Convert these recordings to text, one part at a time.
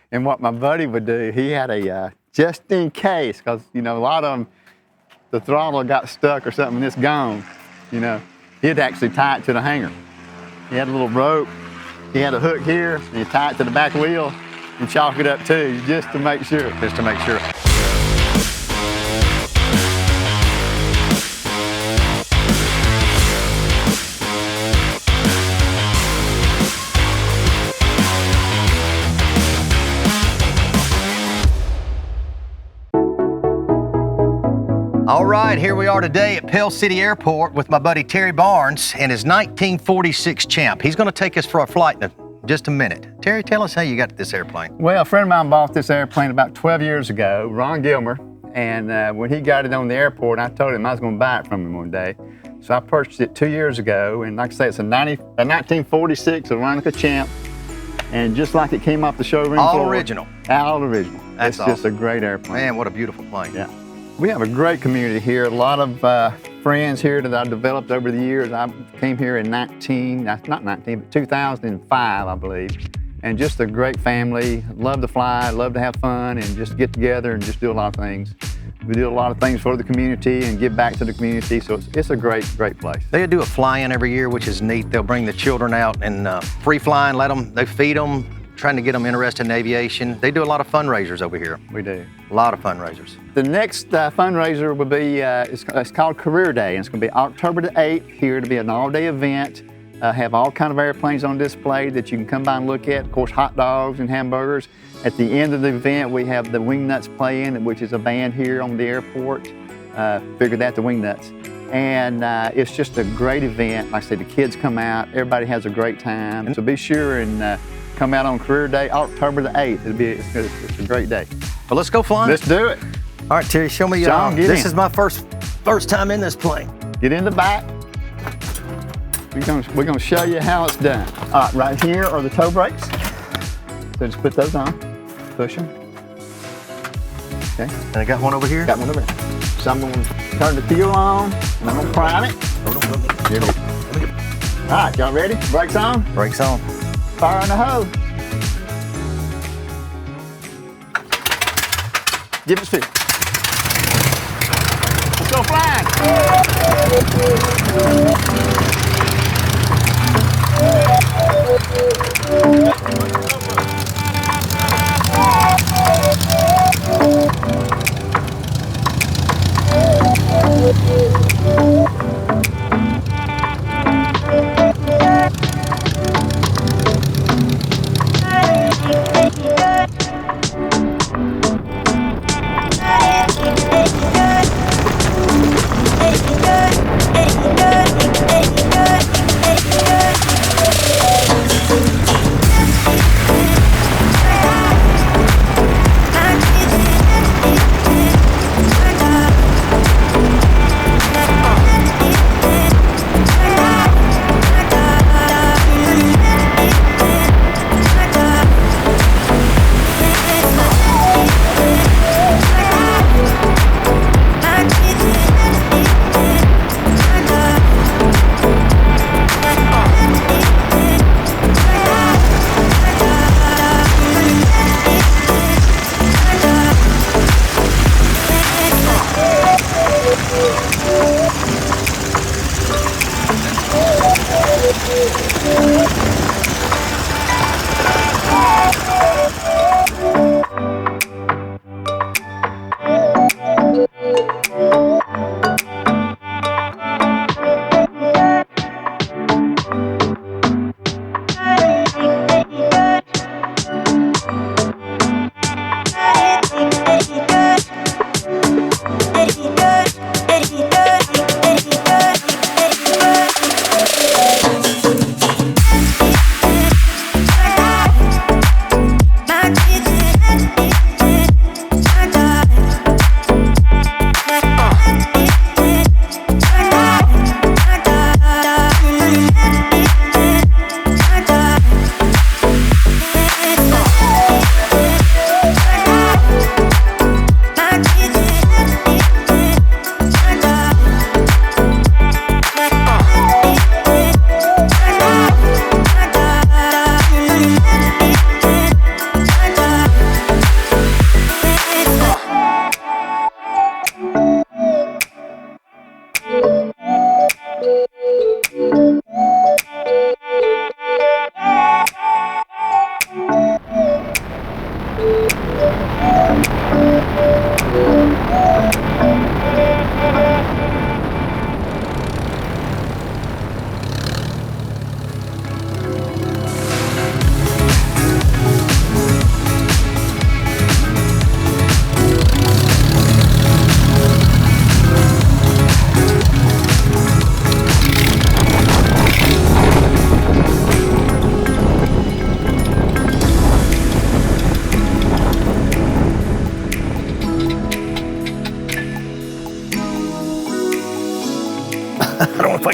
And what my buddy would do, he had a just in case, because you know a lot of them, the throttle got stuck or something and it's gone. You know, he'd actually tie it to the hanger. He had a little rope. He had a hook here, and he tie it to the back wheel and chalk it up too, just to make sure. Just to make sure. All right, here we are today at Pell City Airport with my buddy Terry Barnes and his 1946 Champ. He's going to take us for a flight in just a minute. Terry, tell us how you got this airplane. Well, a friend of mine bought this airplane about 12 years ago, Ron Gilmer, and when he got it on the airport, I told him I was going to buy it from him one day. So I purchased it 2 years ago, and like I say, it's a 1946 Aeronca Champ, and just like it came off the showroom floor. All original. All original. That's It's just a great airplane. Man, what a beautiful plane. Yeah. We have a great community here. A lot of friends here that I've developed over the years. I came here in 2005, I believe. And just a great family. Love to fly, love to have fun, and just get together and just do a lot of things. We do a lot of things for the community and give back to the community, so it's a great place. They do a fly-in every year, which is neat. They'll bring the children out and free flying, they feed them, trying to get them interested in aviation. They do a lot of fundraisers over here. We do. A lot of fundraisers. The next fundraiser will be, it's called Career Day, and it's going to be October the 8th here to be an all-day event. Have all kind of airplanes on display that you can come by and look at. Of course, hot dogs and hamburgers. At the end of the event, we have the Wingnuts playing, which is a band here on the airport. Figured that, the Wingnuts. And it's just a great event. Like I said, the kids come out, everybody has a great time. So be sure and come out on Career Day, October the 8th. It's a great day. Well, let's go flying. Let's do it. All right, Terry, show me. Sean, this is my first time in this plane. Get in the back. We're gonna show you how it's done. All right, right here are the toe brakes. So just put those on, push them. Okay. And I got one over here. Got one over there. So I'm gonna turn the fuel on, and I'm gonna prime it. Hold on. Here we go. All right, y'all ready? Brakes on? Brakes on. Fire on the hose. Give it speed. Let's go flying.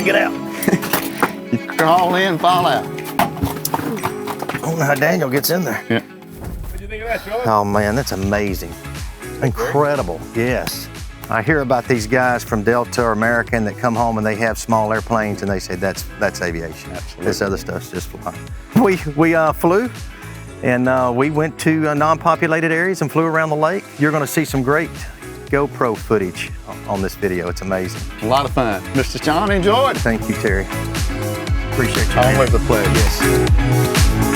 get out. You crawl in, fall out. I don't know how Daniel gets in there. Yeah. What do you think of that, Charlie? Oh man, that's amazing. Incredible, yes. I hear about these guys from Delta or American that come home and they have small airplanes and they say that's aviation. Absolutely. This other stuff's just flying. We flew and we went to non-populated areas and flew around the lake. You're gonna see some great GoPro footage on this video. It's amazing. A lot of fun. Mr. John, enjoyed. Thank you, Terry. Appreciate you. Always a pleasure. Yes.